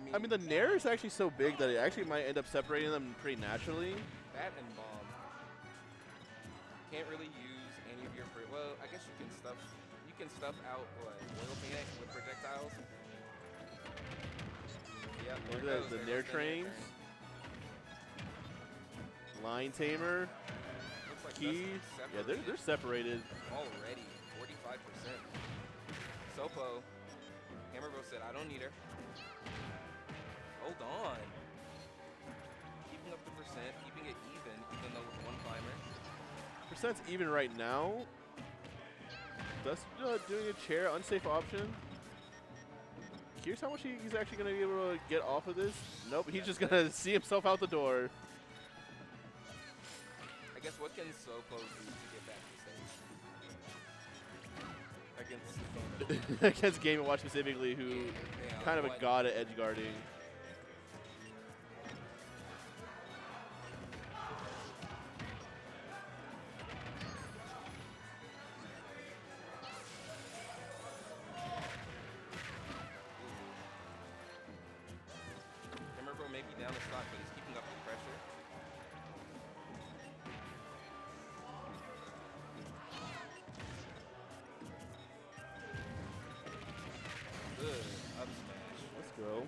mean, I mean, the Nair is actually so big that it actually might end up separating them pretty naturally. that and bomb. Can't really use any of your well, I guess you can stuff out what oil paint with projectiles. Yep, there Look it goes. at the There Nair goes the trains. Line Tamer. Looks like Key. Dusk Yeah, they're separated. already. 45%. Sopo. Hammerbro said, I don't need her. Hold on. Keeping up the percent, keeping it even though with one climber. Percent's even right now. Dusk doing a chair, unsafe option. Here's how much he's actually going to be able to get off of this. Nope, he's just going to see himself out the door. I guess what can Sopo do to get back to stage? Against Against Game & Watch specifically, who yeah, kind of a god at edge guarding. Hammerbro may be down the stock, but he's keeping up the pressure. Good up smash. Let's go.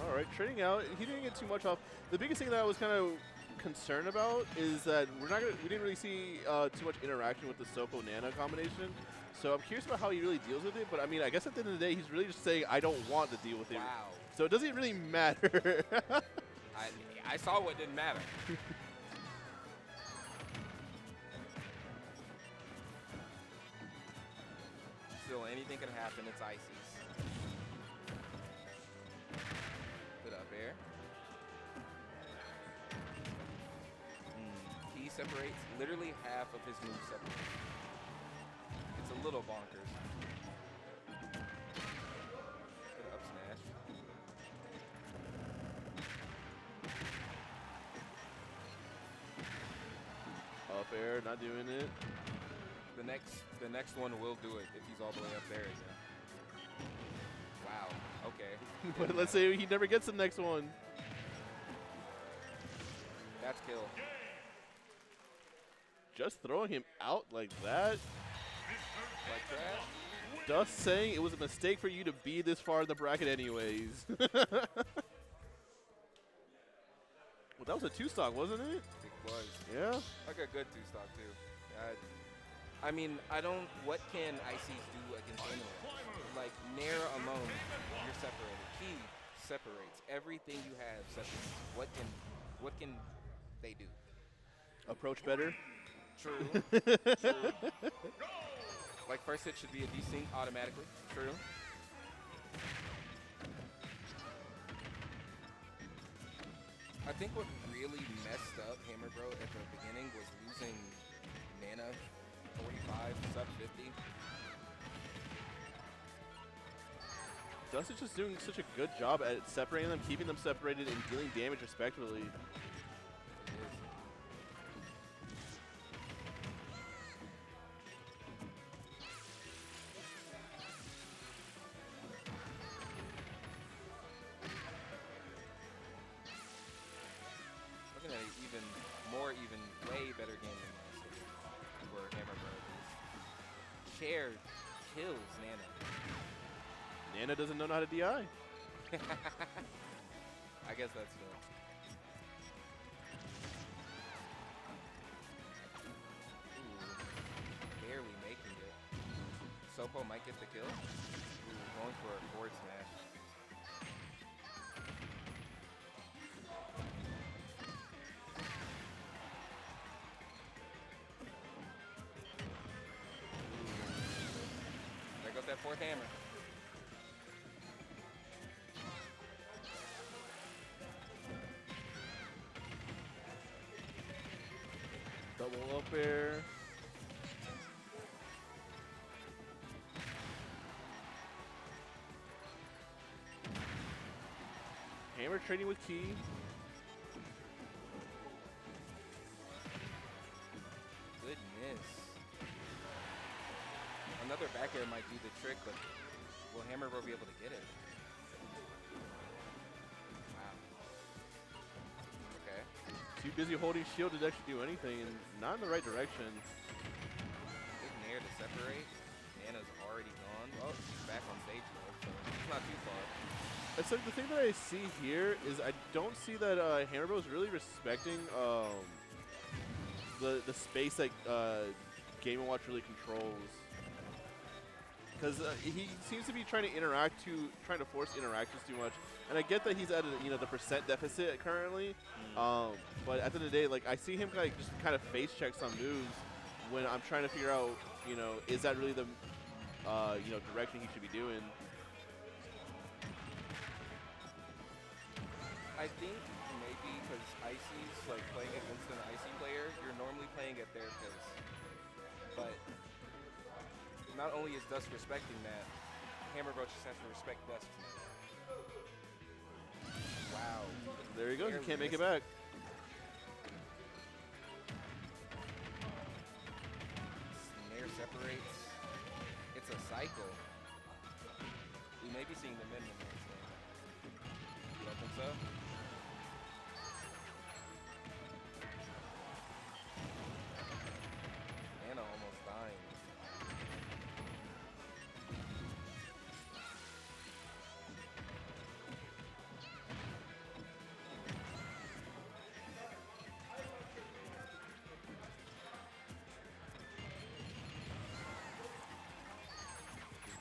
All right, trading out. He didn't get too much off. The biggest thing that I was kind of concerned about is that we didn't really see too much interaction with the Sopo Nana combination. So I'm curious about how he really deals with it. But I mean, I guess at the end of the day, he's really just saying, I don't want to deal with it. Wow. So it doesn't really matter. I saw what didn't matter. Still, anything can happen. It's Ices. Good up air. He separates literally half of his move separate. It's a little bonkers. Good up smash. Up air, not doing it. The next one will do it if he's all the way up there again. Wow. Okay. But let's say he never gets the next one. That's kill. Just throwing him out like that. Like trash. Dusk saying it was a mistake for you to be this far in the bracket anyways. Well, that was a 2-stock, wasn't it? It was. Yeah. Like a good 2-stock too. I mean, what can ICs do against anyone? Like Nair alone, you're separated. Key separates. Everything you have separates. What can they do? Approach better. True. True. Like first hit should be a desync automatically. True. I think what really messed up Hammerbro at the beginning was losing Nana 45, sub 50. Dusk is just doing such a good job at separating them, keeping them separated, and dealing damage respectively. Looking at an way better game than last year for Hammerbro. Chair kills Nana. Nana doesn't know how to DI. I guess that's the. Ooh, barely making it. Sopo might get the kill. Ooh, going for a forward smash. There goes that fourth hammer. Double up air. Hammer trading with Key. Goodness. Another back air might do the trick, but will Hammerbro be able to get it? Too busy holding shield to actually do anything, and not in the right direction. Good nair to separate. Nana's already gone. Well, he's back on stage though, so he's not too far. It's like the thing that I see here is I don't see that Hammerbro is really respecting the space that Game & Watch really controls. Because he seems to be trying to force interactions too much. And I get that he's at the percent deficit currently, but at the end of the day, like I see him like just kind of face check some moves when I'm trying to figure out, is that really the direction he should be doing? I think maybe because Icy's like playing against an Icy player, you're normally playing at their pace. But not only is Dusk respecting that, Hammerbro just has to respect Dusk. Wow. There he goes. He can't make it back. Nair separates. It's a cycle. We may be seeing the min next game. You don't think so? Anna almost dying.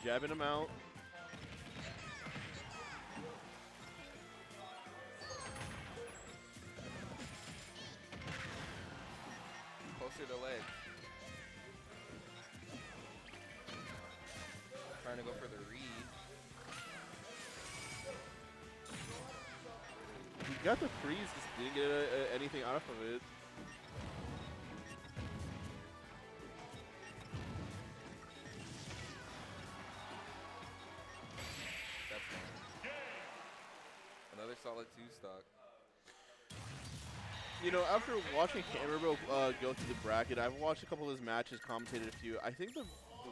Jabbing him out. Closer to ledge. Trying to go for the read. He got the freeze, just didn't get anything out of it. That's fine. Another solid 2-stock. After watching Hammerbro go through the bracket, I've watched a couple of his matches, commentated a few. I think the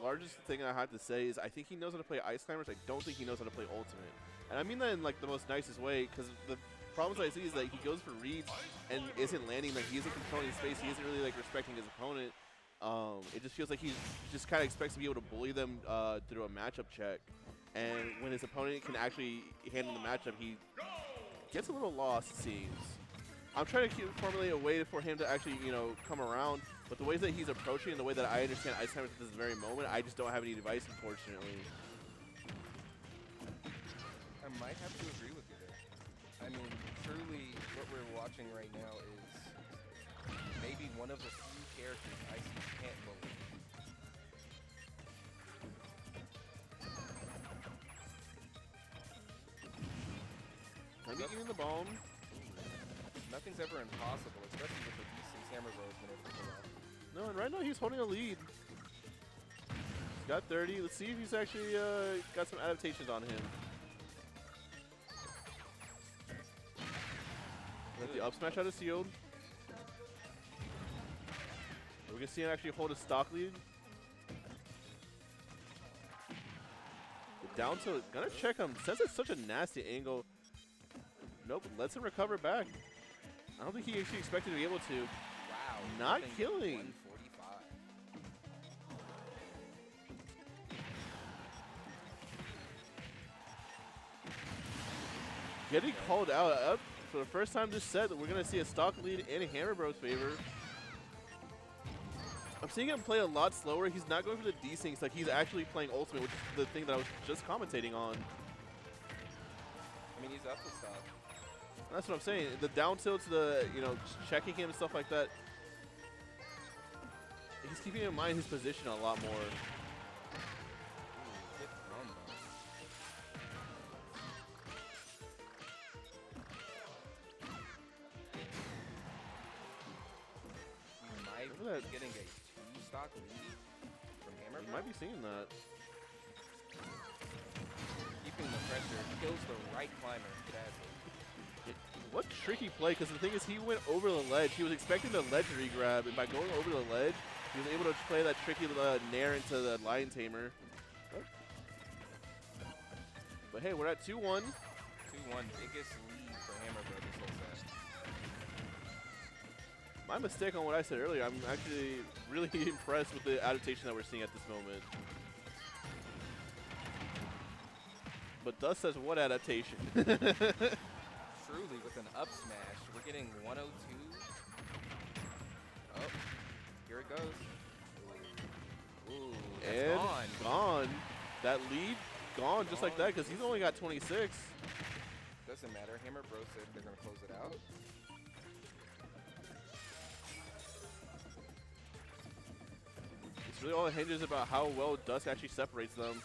largest thing I have to say is I think he knows how to play Ice Climbers. I don't think he knows how to play Ultimate. And I mean that in like the most nicest way, because the problems I see is that he goes for reads and isn't landing, like he isn't controlling space, he isn't really like respecting his opponent. It just feels like he just kind of expects to be able to bully them through a matchup check. And when his opponent can actually handle the matchup, he gets a little lost, it seems. I'm trying to formulate a way for him to actually, come around. But the ways that he's approaching and the way that I understand Ice Climbers at this very moment, I just don't have any advice, unfortunately. I might have to agree with you there. I mean, truly, what we're watching right now is maybe one of the few characters Icy can't bully. Maybe even the bomb. Nothing's ever impossible, especially with the decent Hammerbro has been able to pull off. No, and right now he's holding a lead. He's got 30. Let's see if he's actually got some adaptations on him. Let the up smash out of shield. We're going to see him actually hold a stock lead. The down tilt, gonna check him. Since it's such a nasty angle. Nope, lets him recover back. I don't think he actually expected to be able to. Wow. Not killing. 145. Getting called out for the first time this set. We're going to see a stock lead in Hammerbro's favor. I'm seeing him play a lot slower. He's not going for the desyncs, like he's actually playing Ultimate, which is the thing that I was just commentating on. I mean, he's up with stock. That's what I'm saying. The down tilt to the, just checking him and stuff like that. He's keeping in mind his position a lot more. Good combo. You might be getting a 2-stock lead from Hammerbro. You might be seeing that. Keeping the pressure kills the right climber badly. What tricky play, because the thing is he went over the ledge. He was expecting the ledge regrab, and by going over the ledge, he was able to play that tricky nair into the Lion Tamer. But hey, we're at 2-1. 2-1, biggest lead for Hammerbro this whole set. My mistake on what I said earlier. I'm actually really impressed with the adaptation that we're seeing at this moment. But Dusk says, what adaptation? Truly, with an up smash, we're getting 102. Oh, here it goes. Ooh, that's And gone. That lead gone just like that because he's only got 26. Doesn't matter. Hammerbro said they're going to close it out. It's really all it hinges about how well Dusk actually separates them.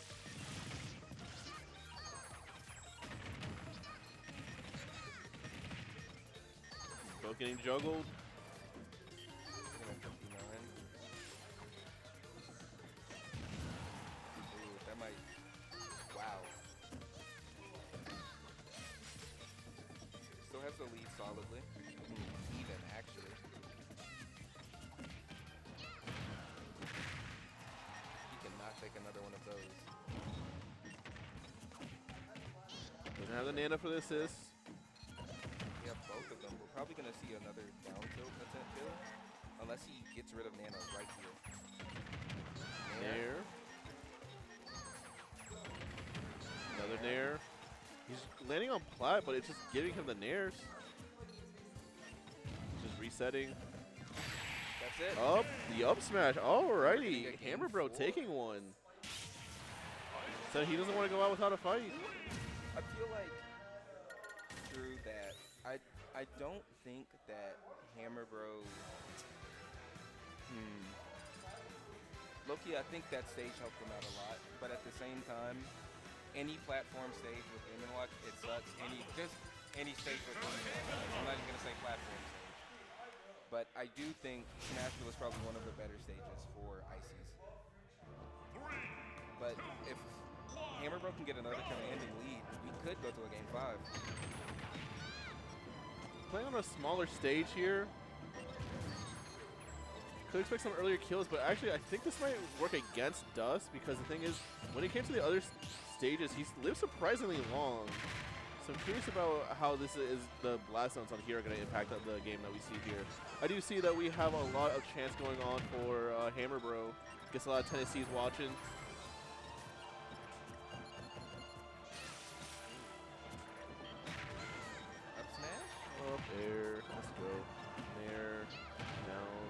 Both getting juggled. Ooh, that might. Wow. Still has the lead solidly. Even, actually. He cannot take another one of those. Doesn't have the Nana for the assist. Yeah, both of them. We're probably going to see another down tilt attempt kill. Unless he gets rid of Nana right here. Nair. Another Nair. He's landing on plat, but it's just giving him the Nairs. Just resetting. That's it. Up, the up smash. Alrighty. Get game Hammerbro 4. taking one. So he doesn't want to go out without a fight. I feel like through that, I don't think that Hammerbro. Loki, I think that stage helped him out a lot, but at the same time, any platform stage with Game & Watch, it sucks. Just any stage with Game & Watch. I'm not even gonna say platform stage, but I do think Smashville is probably one of the better stages for Ices. But if Hammerbro can get another commanding lead, we could go to a Game 5. Playing on a smaller stage here. Could expect some earlier kills, but actually I think this might work against Dusk because the thing is, when it came to the other stages, he's lived surprisingly long. So I'm curious about how this is the blast zones on here are going to impact the game that we see here. I do see that we have a lot of chance going on for Hammerbro. Guess a lot of Tennessee's watching. Up smash? Up air, let's go. There, down.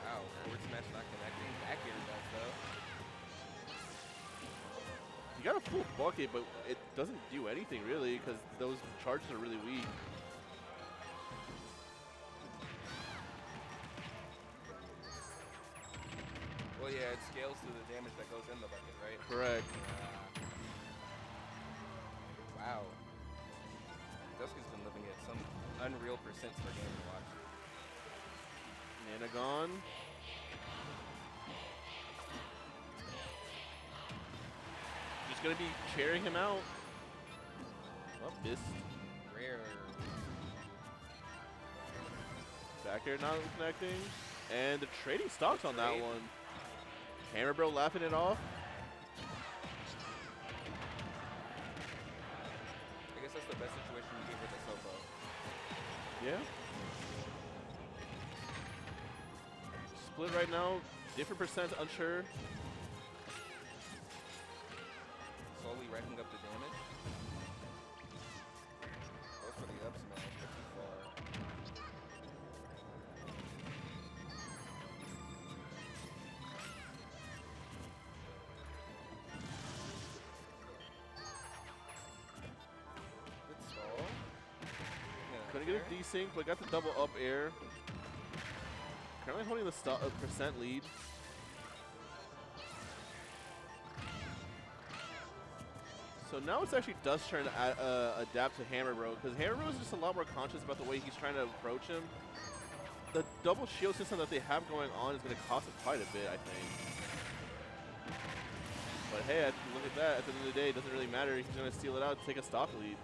Wow, forward smash not connecting. Back air does though. You got a full bucket, but it doesn't do anything really because those charges are really weak. Well, yeah, it scales to the damage that goes in the bucket, right? Correct. Wow. Dusk has been living at some unreal percents for Game & Watch. Nana gone. Just gonna be cheering him out. Oh, missed. Rare. Back air not connecting. And the trading stocks on that Trade. one. Hammerbro laughing it off. I guess that's the best situation you get with a Sopo. Yeah. Split right now. Different percents, unsure. Slowly racking up the damage. Goes for the up smash, but too far. Good stall. Yeah, Couldn't get fair. a desync, but got the double up air. Currently holding the percent lead. So now it's actually Dusk trying to adapt to Hammerbro, because Hammerbro is just a lot more conscious about the way he's trying to approach him. The double shield system that they have going on is going to cost him quite a bit, I think. But hey, look at that. At the end of the day, it doesn't really matter. He's going to steal it out to take a stock lead.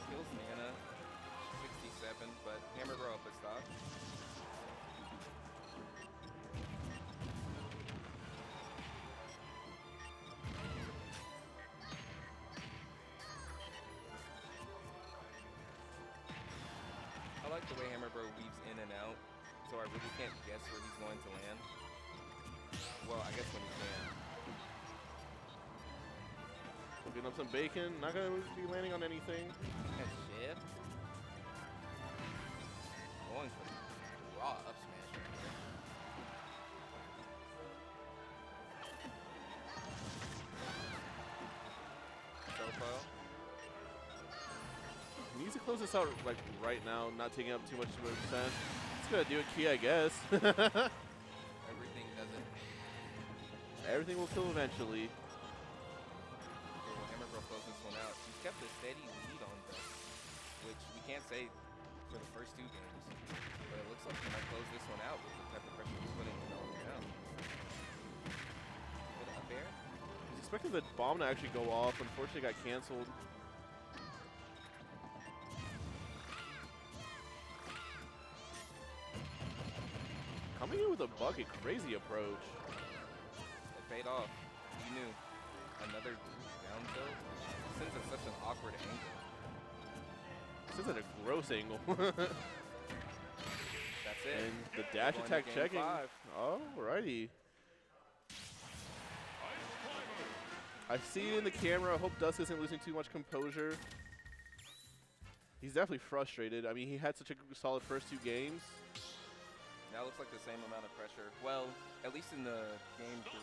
Kills Nana, 67, but Hammerbro up a stock. like the way Hammerbro weaves in and out, so I really can't guess where he's going to land. Well, I guess when he can. Cooking up some bacon. Not going to be landing on anything. That shit. Going for raw up smash right there. Sopo. He needs to close this out like right now, not taking up too much percent. It's gonna do a key, I guess. Everything doesn't. Everything will kill eventually. Hammerbro closing this one out. He's kept a steady lead on Dusk, which we can't say for the first 2 games. But it looks like he might close this one out with the type of pressure he's putting on the ground. With up air. He's expecting the bomb to actually go off. Unfortunately, it got canceled. Coming in with a bucket, crazy approach. It paid off. He knew. Another down tilt. Since it's such an awkward angle. This is at a gross angle. That's it. And the dash Going to attack game checking. 5. Alrighty. I see it in the camera. I hope Dusk isn't losing too much composure. He's definitely frustrated. I mean, he had such a solid first 2 games. Now looks like the same amount of pressure. Well, at least in the game 3,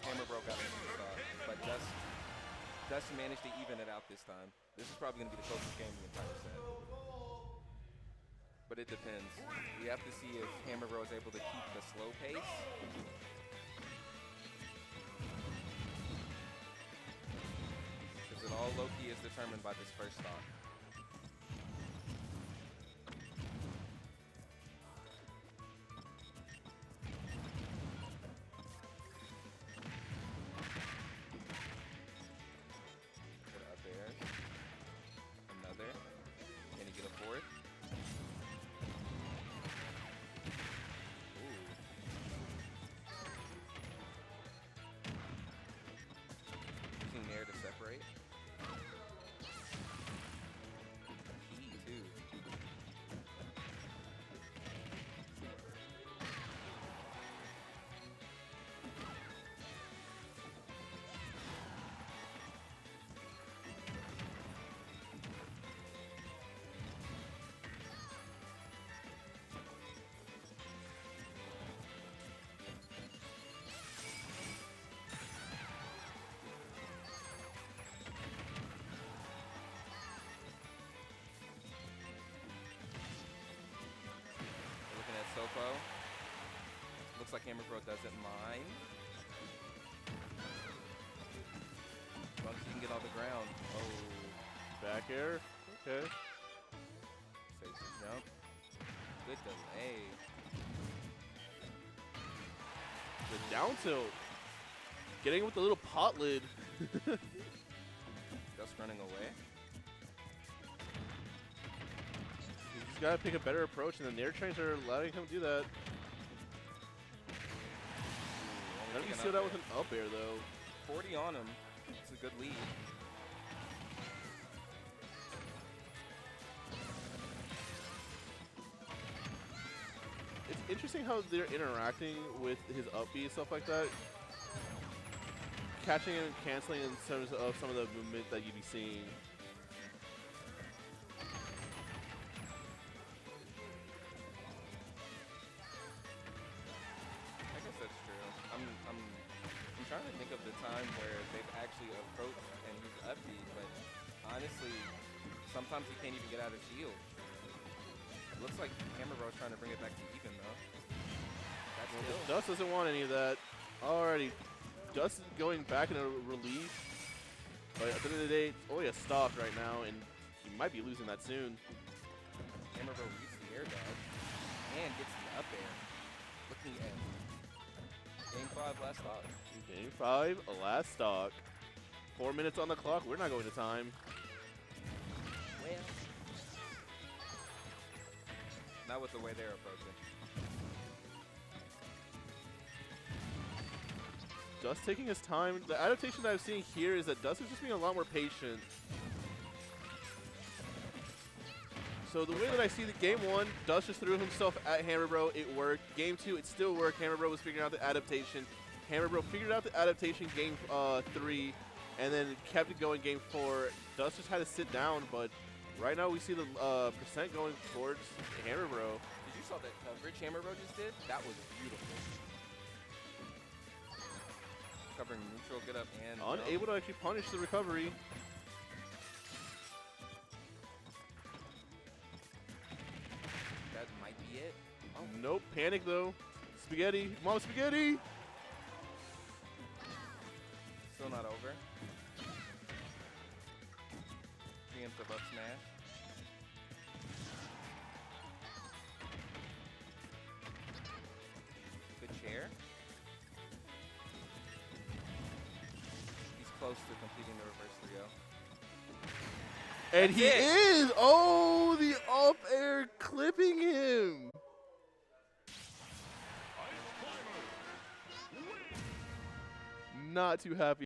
Hammerbro got it off, but Dusk managed to even it out this time. This is probably going to be the closest game of the entire set. But it depends. We have to see if Hammerbro is able to keep the slow pace. Because it all low-key is determined by this first stock. Sopo. Looks like Hammerbro doesn't mind. As long as he can get on the ground. Oh. Back air. Okay. Saves his jump. Good delay. The down tilt. Getting with the little pot lid. Just running away. He's got to pick a better approach, and the nair trains are letting him do that. Let me seal that with an up air, though. 40 on him. It's a good lead. It's interesting how they're interacting with his up B and stuff like that. Catching and canceling in terms of some of the movement that you'd be seeing. I'm trying to think of the time where they've actually approached and used up B, but honestly, sometimes you can't even get out of shield. It looks like Hammerbro's trying to bring it back to even, though. That's Dusk doesn't want any of that. Alrighty. Dusk is going back in a relief. But at the end of the day, it's only a stock right now, and he might be losing that soon. Hammerbro reads the air dodge and gets the up air. Looking at Game 5, last stock. Game 5, last stock. 4 minutes on the clock. We're not going to time. Well, not with the way they're approaching. Dusk taking his time. The adaptation that I'm seeing here is that Dusk is just being a lot more patient. So the way that I see the game 1, Dusk just threw himself at Hammerbro. It worked. Game 2, it still worked. Hammerbro was figuring out the adaptation. Hammerbro figured out the adaptation game 3, and then kept it going game 4. Dusk just had to sit down, but right now we see the percent going towards Hammerbro. Did you saw that coverage Hammerbro just did? That was beautiful. Covering neutral, get up, and Unable to actually punish the recovery. That might be it. Oh. Nope, panic though. Spaghetti, Mom Spaghetti! Still not over. Preemptive up smash. Good chair. He's close to completing the reverse 3-0. And he is! Oh, the up air clipping him! Not too happy